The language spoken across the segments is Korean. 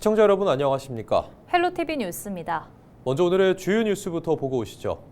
시청자 여러분 안녕하십니까? 헬로티비 뉴스입니다. 먼저 오늘의 주요 뉴스부터 보고 오시죠.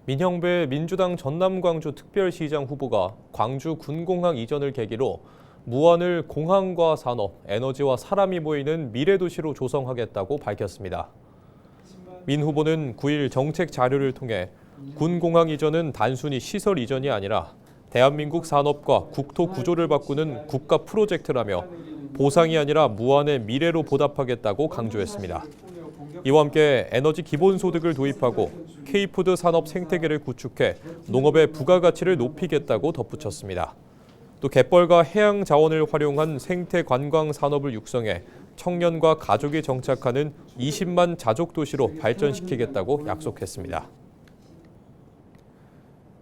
민형배 민주당 전남 광주 특별시장 후보가 광주 군공항 이전을 계기로 무안을 공항과 산업, 에너지와 사람이 모이는 미래도시로 조성하겠다고 밝혔습니다. 민 후보는 9일 정책 자료를 통해 군공항 이전은 단순히 시설 이전이 아니라 대한민국 산업과 국토 구조를 바꾸는 국가 프로젝트라며 보상이 아니라 무안의 미래로 보답하겠다고 강조했습니다. 이와 함께 에너지 기본소득을 도입하고 K푸드 산업 생태계를 구축해 농업의 부가가치를 높이겠다고 덧붙였습니다. 또 갯벌과 해양 자원을 활용한 생태 관광 산업을 육성해 청년과 가족이 정착하는 20만 자족 도시로 발전시키겠다고 약속했습니다.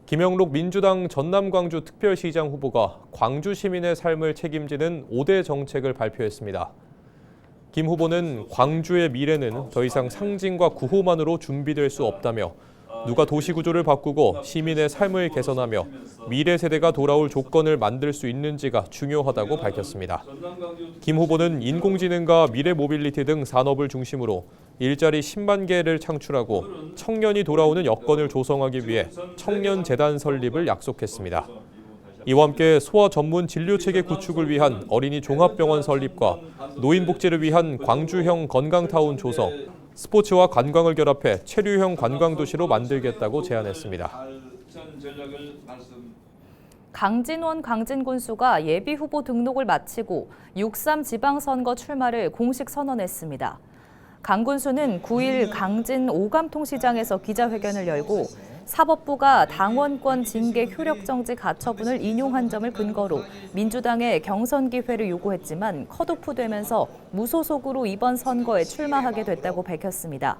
김영록 민주당 전남 광주 특별시장 후보가 광주 시민의 삶을 책임지는 5대 정책을 발표했습니다. 김 후보는 광주의 미래는 더 이상 상징과 구호만으로 준비될 수 없다며 누가 도시 구조를 바꾸고 시민의 삶을 개선하며 미래 세대가 돌아올 조건을 만들 수 있는지가 중요하다고 밝혔습니다. 김 후보는 인공지능과 미래 모빌리티 등 산업을 중심으로 일자리 10만 개를 창출하고 청년이 돌아오는 여건을 조성하기 위해 청년재단 설립을 약속했습니다. 이와 함께 소아 전문 진료체계 구축을 위한 어린이 종합병원 설립과 노인복지를 위한 광주형 건강타운 조성, 스포츠와 관광을 결합해 체류형 관광도시로 만들겠다고 제안했습니다. 강진원 강진군수가 예비후보 등록을 마치고 6.3 지방선거 출마를 공식 선언했습니다. 강 군수는 9일 강진 오감통시장에서 기자회견을 열고 사법부가 당원권 징계 효력정지 가처분을 인용한 점을 근거로 민주당의 경선 기회를 요구했지만 컷오프되면서 무소속으로 이번 선거에 출마하게 됐다고 밝혔습니다.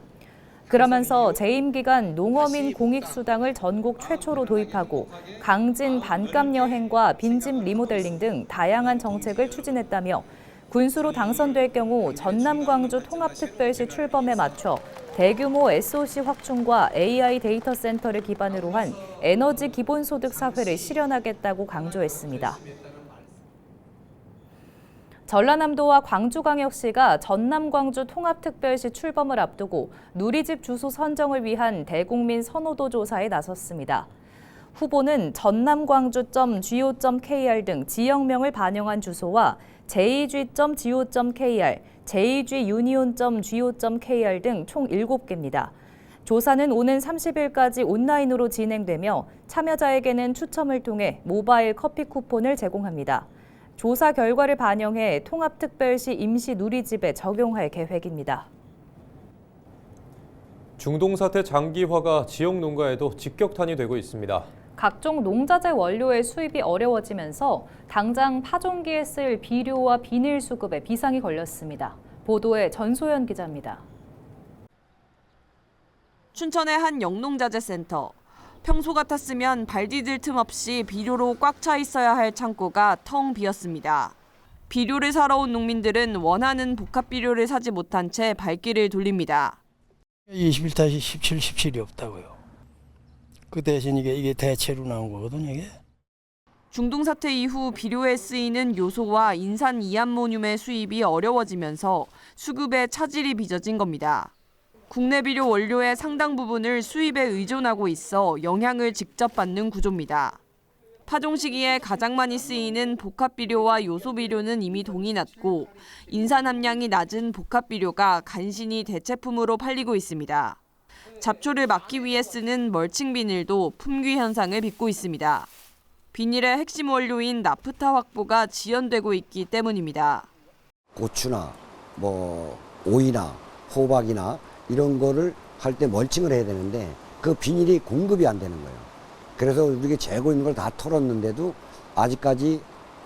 그러면서 재임 기간 농어민 공익수당을 전국 최초로 도입하고 강진 반값 여행과 빈집 리모델링 등 다양한 정책을 추진했다며 군수로 당선될 경우 전남 광주 통합특별시 출범에 맞춰 대규모 SOC 확충과 AI 데이터 센터를 기반으로 한 에너지 기본소득 사회를 실현하겠다고 강조했습니다. 전라남도와 광주광역시가 전남 광주 통합특별시 출범을 앞두고 누리집 주소 선정을 위한 대국민 선호도 조사에 나섰습니다. 후보는 전남광주.go.kr 등 지역명을 반영한 주소와 jg.go.kr, jgunion.go.kr 등 총 7개입니다. 조사는 오는 30일까지 온라인으로 진행되며 참여자에게는 추첨을 통해 모바일 커피 쿠폰을 제공합니다. 조사 결과를 반영해 통합특별시 임시 누리집에 적용할 계획입니다. 중동 사태 장기화가 지역 농가에도 직격탄이 되고 있습니다. 각종 농자재 원료의 수입이 어려워지면서 당장 파종기에 쓸 비료와 비닐 수급에 비상이 걸렸습니다. 보도에 전소연 기자입니다. 춘천의 한 영농자재센터. 평소 같았으면 발 디딜 틈 없이 비료로 꽉 차 있어야 할 창고가 텅 비었습니다. 비료를 사러 온 농민들은 원하는 복합 비료를 사지 못한 채 발길을 돌립니다. 21-17, 17이 없다고요. 그 대신 이게 대체로 나온 거거든요, 이게. 중동 사태 이후 비료에 쓰이는 요소와 인산 이암모늄의 수입이 어려워지면서 수급에 차질이 빚어진 겁니다. 국내 비료 원료의 상당 부분을 수입에 의존하고 있어 영향을 직접 받는 구조입니다. 파종 시기에 가장 많이 쓰이는 복합 비료와 요소 비료는 이미 동이 났고 인산 함량이 낮은 복합 비료가 간신히 대체품으로 팔리고 있습니다. 잡초를 막기 위해 쓰는 멀칭 비닐도 품귀 현상을 빚고 있습니다. 비닐의 핵심 원료인 나프타 확보가 지연되고 있기 때문입니다. 고추나 오이나 호박이나 이런 거를 할 때 멀칭을 해야 되는데 그 비닐이 공급이 안 되는 거예요. 그래서 우리가 재고 있는 걸 다 털었는데도 아직까지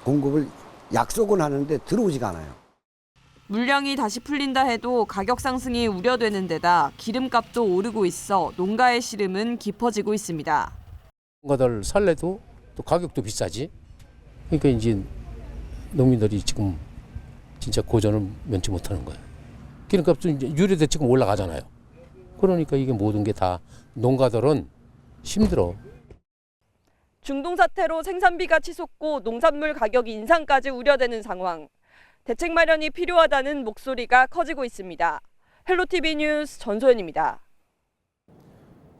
공급을 약속은 하는데 들어오지가 않아요. 물량이 다시 풀린다 해도 가격 상승이 우려되는 데다 기름값도 오르고 있어 농가의 시름은 깊어지고 있습니다. 농가들 살래도 또 가격도 비싸지. 그러니까 이제 농민들이 지금 진짜 고전을 면치 못하는 거예요. 기름값도 이제 유리대 지금 올라가잖아요. 그러니까 이게 모든 게 다 농가들은 힘들어. 중동 사태로 생산비가 치솟고 농산물 가격 인상까지 우려되는 상황. 대책 마련이 필요하다는 목소리가 커지고 있습니다. 헬로티비 뉴스 전소연입니다.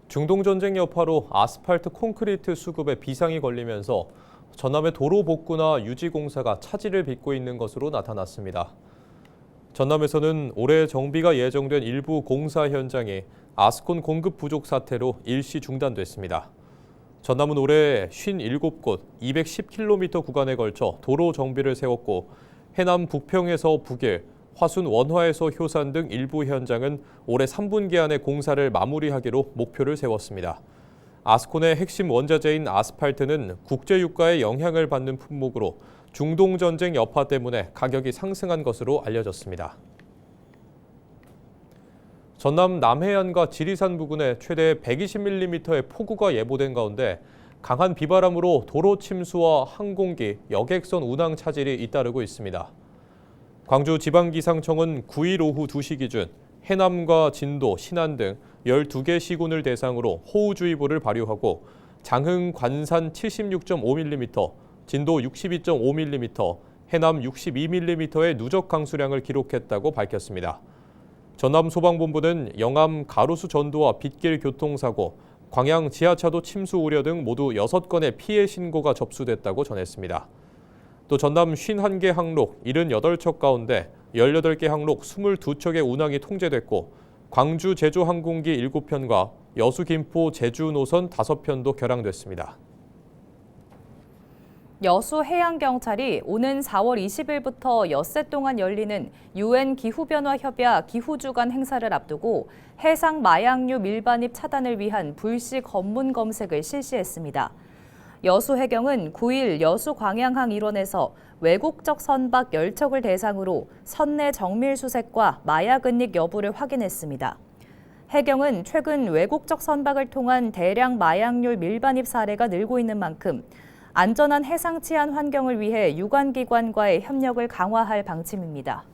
중동 전쟁 여파로 아스팔트 콘크리트 수급에 비상이 걸리면서 전남의 도로 복구나 유지 공사가 차질을 빚고 있는 것으로 나타났습니다. 전남에서는 올해 정비가 예정된 일부 공사 현장이 아스콘 공급 부족 사태로 일시 중단됐습니다. 전남은 올해 57곳 210km 구간에 걸쳐 도로 정비를 세웠고 해남 북평에서 북일, 화순 원화에서 효산 등 일부 현장은 올해 3분기 안에 공사를 마무리하기로 목표를 세웠습니다. 아스콘의 핵심 원자재인 아스팔트는 국제유가의 영향을 받는 품목으로 중동 전쟁 여파 때문에 가격이 상승한 것으로 알려졌습니다. 전남 남해안과 지리산 부근에 최대 120mm의 폭우가 예보된 가운데 강한 비바람으로 도로 침수와 항공기, 여객선 운항 차질이 잇따르고 있습니다. 광주지방기상청은 9일 오후 2시 기준 해남과 진도, 신안 등 12개 시군을 대상으로 호우주의보를 발효하고 장흥, 관산 76.5mm, 진도 62.5mm, 해남 62mm의 누적 강수량을 기록했다고 밝혔습니다. 전남소방본부는 영암 가로수 전도와 빗길 교통사고, 광양 지하차도 침수 우려 등 모두 6건의 피해 신고가 접수됐다고 전했습니다. 또 전남 51개 항록 78척 가운데 18개 항록 22척의 운항이 통제됐고 광주 제주 항공기 7편과 여수 김포 제주 노선 5편도 결항됐습니다. 여수 해양경찰이 오는 4월 20일부터 엿새 동안 열리는 UN 기후변화 협약 기후주간 행사를 앞두고 해상 마약류 밀반입 차단을 위한 불시 검문 검색을 실시했습니다. 여수 해경은 9일 여수 광양항 일원에서 외국적 선박 10척을 대상으로 선내 정밀 수색과 마약 은닉 여부를 확인했습니다. 해경은 최근 외국적 선박을 통한 대량 마약류 밀반입 사례가 늘고 있는 만큼 안전한 해상 치안 환경을 위해 유관기관과의 협력을 강화할 방침입니다.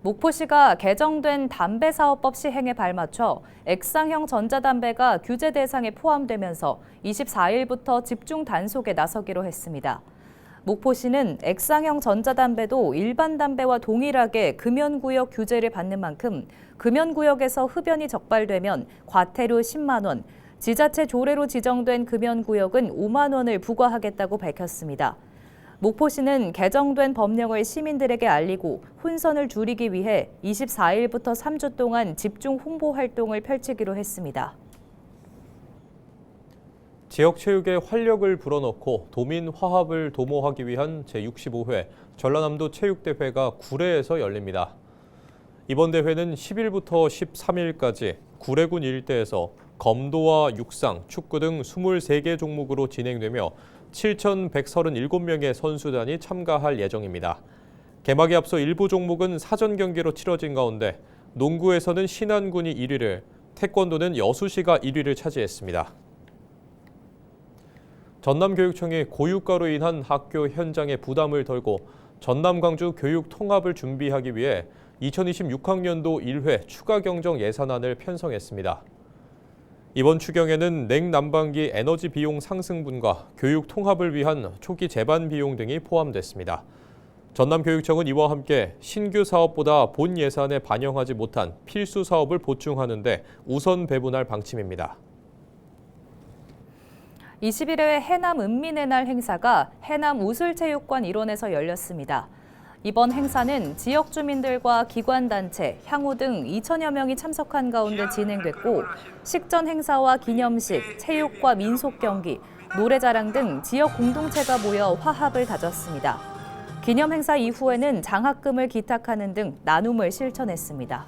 목포시가 개정된 담배사업법 시행에 발맞춰 액상형 전자담배가 규제 대상에 포함되면서 24일부터 집중 단속에 나서기로 했습니다. 목포시는 액상형 전자담배도 일반 담배와 동일하게 금연구역 규제를 받는 만큼 금연구역에서 흡연이 적발되면 과태료 10만 원, 지자체 조례로 지정된 금연구역은 5만 원을 부과하겠다고 밝혔습니다. 목포시는 개정된 법령을 시민들에게 알리고 혼선을 줄이기 위해 24일부터 3주 동안 집중 홍보 활동을 펼치기로 했습니다. 지역 체육에 활력을 불어넣고 도민 화합을 도모하기 위한 제65회 전라남도 체육대회가 구례에서 열립니다. 이번 대회는 10일부터 13일까지 구례군 일대에서 검도와 육상, 축구 등 23개 종목으로 진행되며 7,137명의 선수단이 참가할 예정입니다. 개막에 앞서 일부 종목은 사전 경기로 치러진 가운데 농구에서는 신안군이 1위를, 태권도는 여수시가 1위를 차지했습니다. 전남교육청이 고유가로 인한 학교 현장의 부담을 덜고 전남 광주 교육 통합을 준비하기 위해 2026학년도 1회 추가 경정 예산안을 편성했습니다. 이번 추경에는 냉난방기 에너지 비용 상승분과 교육 통합을 위한 초기 재반 비용 등이 포함됐습니다. 전남교육청은 이와 함께 신규 사업보다 본 예산에 반영하지 못한 필수 사업을 보충하는 데 우선 배분할 방침입니다. 21회 해남 은민의 날 행사가 해남 우슬체육관 일원에서 열렸습니다. 이번 행사는 지역 주민들과 기관단체, 향후 등 2천여 명이 참석한 가운데 진행됐고 식전 행사와 기념식, 체육과 민속 경기, 노래자랑 등 지역 공동체가 모여 화합을 다졌습니다. 기념 행사 이후에는 장학금을 기탁하는 등 나눔을 실천했습니다.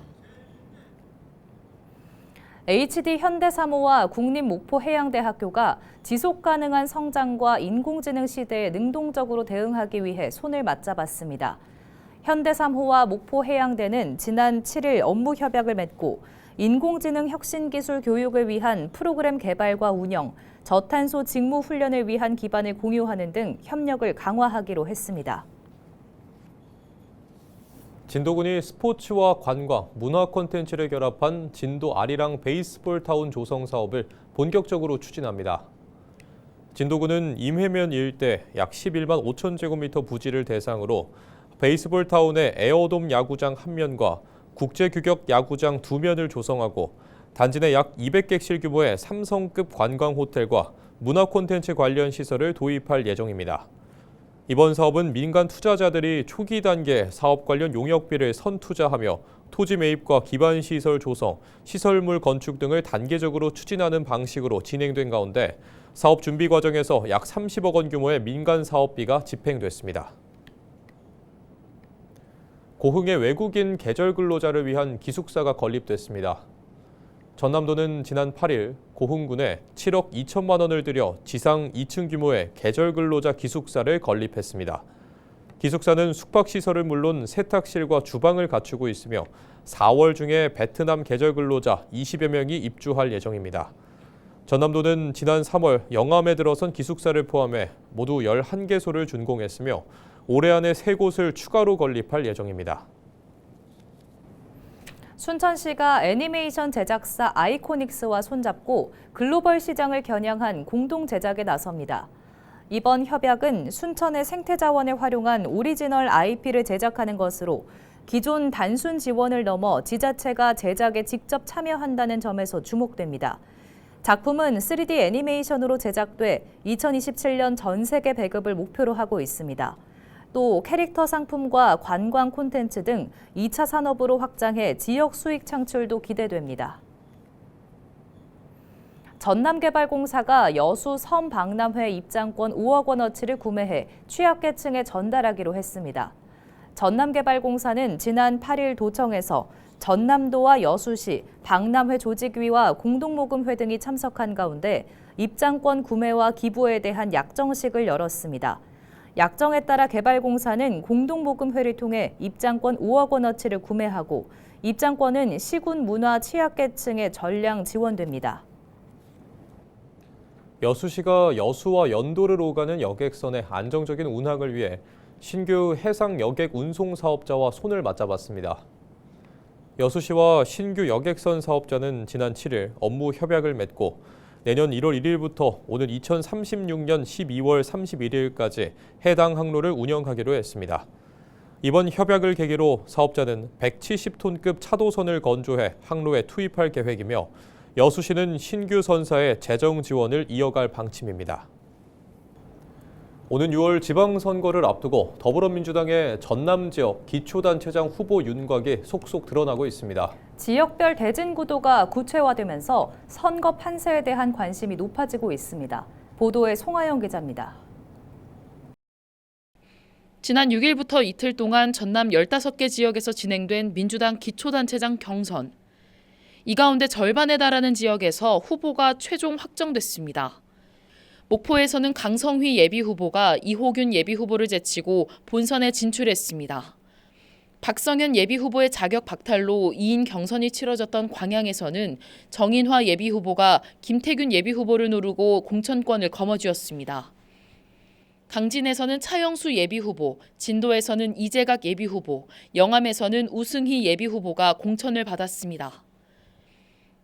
HD 현대사모와 국립목포해양대학교가 지속가능한 성장과 인공지능 시대에 능동적으로 대응하기 위해 손을 맞잡았습니다. 현대3호와 목포해양대는 지난 7일 업무 협약을 맺고 인공지능 혁신기술 교육을 위한 프로그램 개발과 운영, 저탄소 직무 훈련을 위한 기반을 공유하는 등 협력을 강화하기로 했습니다. 진도군이 스포츠와 관광, 문화 콘텐츠를 결합한 진도 아리랑 베이스볼 타운 조성 사업을 본격적으로 추진합니다. 진도군은 임회면 일대 약 11만 5천 제곱미터 부지를 대상으로 베이스볼 타운의 에어돔 야구장 1면과 국제규격 야구장 2면을 조성하고 단지 내 약 200객실 규모의 3성급 관광 호텔과 문화 콘텐츠 관련 시설을 도입할 예정입니다. 이번 사업은 민간 투자자들이 초기 단계 사업 관련 용역비를 선투자하며 토지 매입과 기반 시설 조성, 시설물 건축 등을 단계적으로 추진하는 방식으로 진행된 가운데 사업 준비 과정에서 약 30억 원 규모의 민간 사업비가 집행됐습니다. 고흥의 외국인 계절 근로자를 위한 기숙사가 건립됐습니다. 전남도는 지난 8일 고흥군에 7억 2천만 원을 들여 지상 2층 규모의 계절 근로자 기숙사를 건립했습니다. 기숙사는 숙박시설은 물론 세탁실과 주방을 갖추고 있으며 4월 중에 베트남 계절 근로자 20여 명이 입주할 예정입니다. 전남도는 지난 3월 영암에 들어선 기숙사를 포함해 모두 11개소를 준공했으며 올해 안에 3곳을 추가로 건립할 예정입니다. 순천시가 애니메이션 제작사 아이코닉스와 손잡고 글로벌 시장을 겨냥한 공동 제작에 나섭니다. 이번 협약은 순천의 생태자원을 활용한 오리지널 IP를 제작하는 것으로 기존 단순 지원을 넘어 지자체가 제작에 직접 참여한다는 점에서 주목됩니다. 작품은 3D 애니메이션으로 제작돼 2027년 전 세계 배급을 목표로 하고 있습니다. 또 캐릭터 상품과 관광 콘텐츠 등 2차 산업으로 확장해 지역 수익 창출도 기대됩니다. 전남개발공사가 여수 섬박람회 입장권 5억 원어치를 구매해 취약계층에 전달하기로 했습니다. 전남개발공사는 지난 8일 도청에서 전남도와 여수시, 박람회 조직위와 공동모금회 등이 참석한 가운데 입장권 구매와 기부에 대한 약정식을 열었습니다. 약정에 따라 개발공사는 공동모금회를 통해 입장권 5억 원어치를 구매하고 입장권은 시군 문화 취약계층에 전량 지원됩니다. 여수시가 여수와 연도를 오가는 여객선의 안정적인 운항을 위해 신규 해상 여객 운송 사업자와 손을 맞잡았습니다. 여수시와 신규 여객선 사업자는 지난 7일 업무 협약을 맺고 내년 1월 1일부터 오는 2036년 12월 31일까지 해당 항로를 운영하기로 했습니다. 이번 협약을 계기로 사업자는 170톤급 차도선을 건조해 항로에 투입할 계획이며 여수시는 신규 선사의 재정 지원을 이어갈 방침입니다. 오는 6월 지방선거를 앞두고 더불어민주당의 전남 지역 기초단체장 후보 윤곽이 속속 드러나고 있습니다. 지역별 대진 구도가 구체화되면서 선거 판세에 대한 관심이 높아지고 있습니다. 보도에 송하영 기자입니다. 지난 6일부터 이틀 동안 전남 15개 지역에서 진행된 민주당 기초단체장 경선. 이 가운데 절반에 달하는 지역에서 후보가 최종 확정됐습니다. 목포에서는 강성휘 예비후보가 이호균 예비후보를 제치고 본선에 진출했습니다. 박성현 예비후보의 자격 박탈로 2인 경선이 치러졌던 광양에서는 정인화 예비후보가 김태균 예비후보를 누르고 공천권을 거머쥐었습니다. 강진에서는 차영수 예비후보, 진도에서는 이재각 예비후보, 영암에서는 우승희 예비후보가 공천을 받았습니다.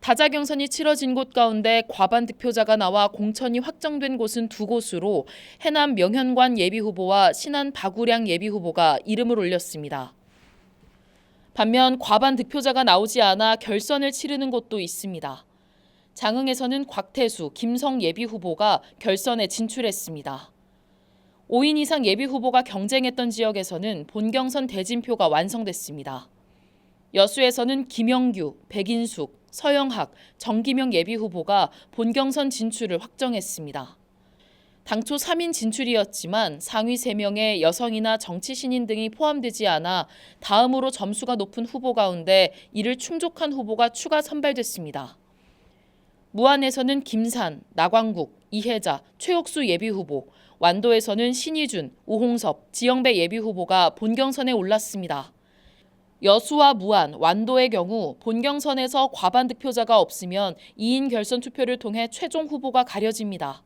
다자 경선이 치러진 곳 가운데 과반 득표자가 나와 공천이 확정된 곳은 2곳으로 해남 명현관 예비후보와 신안 박우량 예비후보가 이름을 올렸습니다. 반면 과반 득표자가 나오지 않아 결선을 치르는 곳도 있습니다. 장흥에서는 곽태수, 김성 예비후보가 결선에 진출했습니다. 5인 이상 예비후보가 경쟁했던 지역에서는 본경선 대진표가 완성됐습니다. 여수에서는 김영규, 백인숙, 서영학, 정기명 예비후보가 본경선 진출을 확정했습니다. 당초 3인 진출이었지만 상위 3명의 여성이나 정치 신인 등이 포함되지 않아 다음으로 점수가 높은 후보 가운데 이를 충족한 후보가 추가 선발됐습니다. 무안에서는 김산, 나광국, 이혜자, 최옥수 예비후보, 완도에서는 신희준, 오홍섭, 지영배 예비후보가 본경선에 올랐습니다. 여수와 무안, 완도의 경우 본경선에서 과반 득표자가 없으면 2인 결선 투표를 통해 최종 후보가 가려집니다.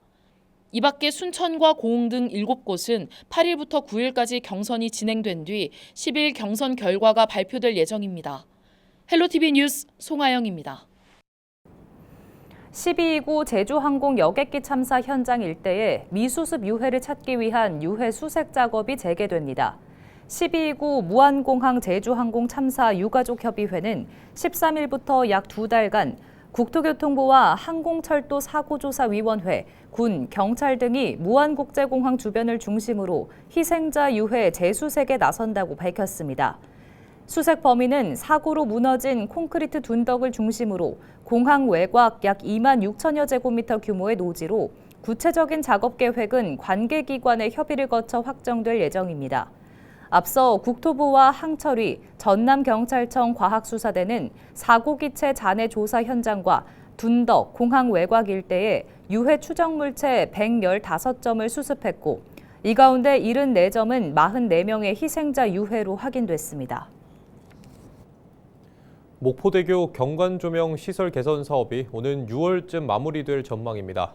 이 밖에 순천과 고흥 등 7곳은 8일부터 9일까지 경선이 진행된 뒤 10일 경선 결과가 발표될 예정입니다. 헬로티비 뉴스 송하영입니다. 12.29 제주항공 여객기 참사 현장 일대에 미수습 유해를 찾기 위한 유해 수색 작업이 재개됩니다. 12.29 무안공항 제주항공 참사 유가족협의회는 13일부터 약 2달간 국토교통부와 항공철도사고조사위원회, 군, 경찰 등이 무안국제공항 주변을 중심으로 희생자 유해 재수색에 나선다고 밝혔습니다. 수색 범위는 사고로 무너진 콘크리트 둔덕을 중심으로 공항 외곽 약 2만 6천여 제곱미터 규모의 노지로 구체적인 작업 계획은 관계기관의 협의를 거쳐 확정될 예정입니다. 앞서 국토부와 항철위, 전남경찰청 과학수사대는 사고기체 잔해 조사 현장과 둔덕, 공항 외곽 일대에 유해 추정물체 115점을 수습했고 이 가운데 74점은 44명의 희생자 유해로 확인됐습니다. 목포대교 경관조명 시설 개선 사업이 오는 6월쯤 마무리될 전망입니다.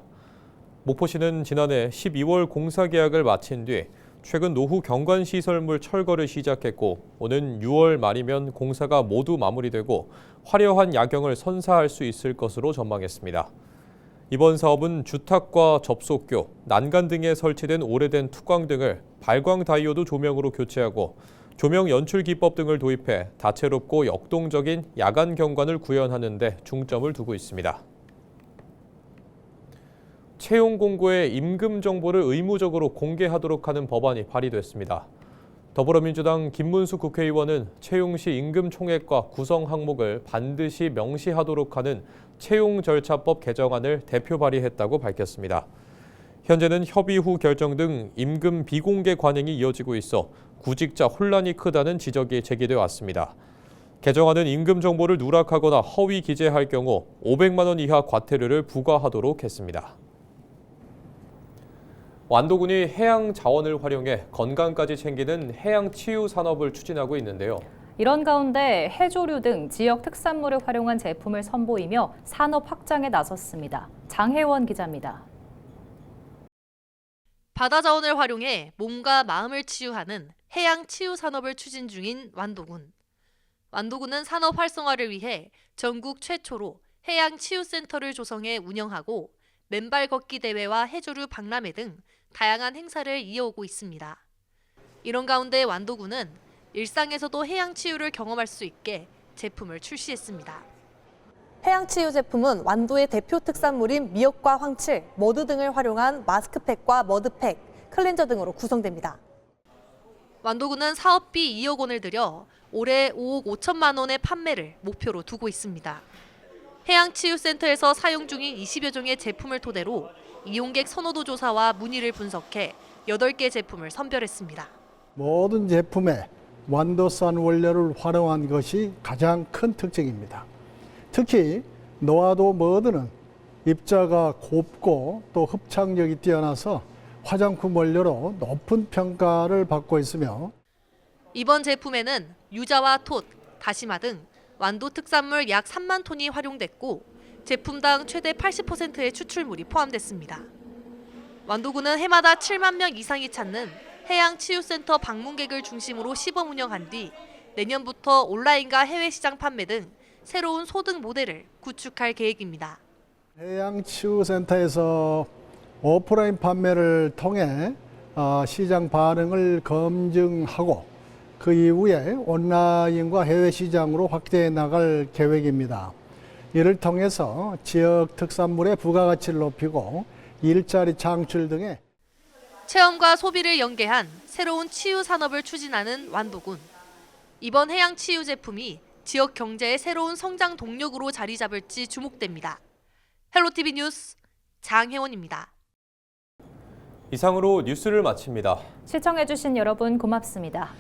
목포시는 지난해 12월 공사 계약을 마친 뒤 최근 노후 경관시설물 철거를 시작했고 오는 6월 말이면 공사가 모두 마무리되고 화려한 야경을 선사할 수 있을 것으로 전망했습니다. 이번 사업은 주탑과 접속교, 난간 등에 설치된 오래된 투광 등을 발광 다이오드 조명으로 교체하고 조명 연출 기법 등을 도입해 다채롭고 역동적인 야간 경관을 구현하는 데 중점을 두고 있습니다. 채용 공고의 임금 정보를 의무적으로 공개하도록 하는 법안이 발의됐습니다. 더불어민주당 김문수 국회의원은 채용 시 임금 총액과 구성 항목을 반드시 명시하도록 하는 채용 절차법 개정안을 대표 발의했다고 밝혔습니다. 현재는 협의 후 결정 등 임금 비공개 관행이 이어지고 있어 구직자 혼란이 크다는 지적이 제기돼 왔습니다. 개정안은 임금 정보를 누락하거나 허위 기재할 경우 500만 원 이하 과태료를 부과하도록 했습니다. 완도군이 해양 자원을 활용해 건강까지 챙기는 해양 치유 산업을 추진하고 있는데요. 이런 가운데 해조류 등 지역 특산물을 활용한 제품을 선보이며 산업 확장에 나섰습니다. 장혜원 기자입니다. 바다 자원을 활용해 몸과 마음을 치유하는 해양 치유 산업을 추진 중인 완도군. 완도군은 산업 활성화를 위해 전국 최초로 해양 치유센터를 조성해 운영하고 맨발 걷기 대회와 해조류 박람회 등 다양한 행사를 이어오고 있습니다. 이런 가운데 완도군은 일상에서도 해양 치유를 경험할 수 있게 제품을 출시했습니다. 해양치유 제품은 완도의 대표 특산물인 미역과 황칠, 머드 등을 활용한 마스크팩과 머드팩, 클렌저 등으로 구성됩니다. 완도군은 사업비 2억 원을 들여 올해 5억 5천만 원의 판매를 목표로 두고 있습니다. 해양치유센터에서 사용 중인 20여 종의 제품을 토대로 이용객 선호도 조사와 문의를 분석해 8개 제품을 선별했습니다. 모든 제품에 완도산 원료를 활용한 것이 가장 큰 특징입니다. 특히 노화도 머드는 입자가 곱고 또 흡착력이 뛰어나서 화장품 원료로 높은 평가를 받고 있으며 이번 제품에는 유자와 톳, 다시마 등 완도 특산물 약 3만 톤이 활용됐고 제품당 최대 80%의 추출물이 포함됐습니다. 완도군은 해마다 7만 명 이상이 찾는 해양치유센터 방문객을 중심으로 시범 운영한 뒤 내년부터 온라인과 해외 시장 판매 등 새로운 소득 모델을 구축할 계획입니다. 해양치유센터에서 오프라인 판매를 통해 시장 반응을 검증하고 그 이후에 온라인과 해외 시장으로 확대해 나갈 계획입니다. 이를 통해서 지역 특산물의 부가가치를 높이고 일자리 창출 등의 체험과 소비를 연계한 새로운 치유 산업을 추진하는 완도군. 이번 해양 치유 제품이 지역 경제의 새로운 성장 동력으로 자리 잡을지 주목됩니다. 헬로티비 뉴스 장혜원입니다. 이상으로 뉴스를 마칩니다. 시청해주신 여러분 고맙습니다.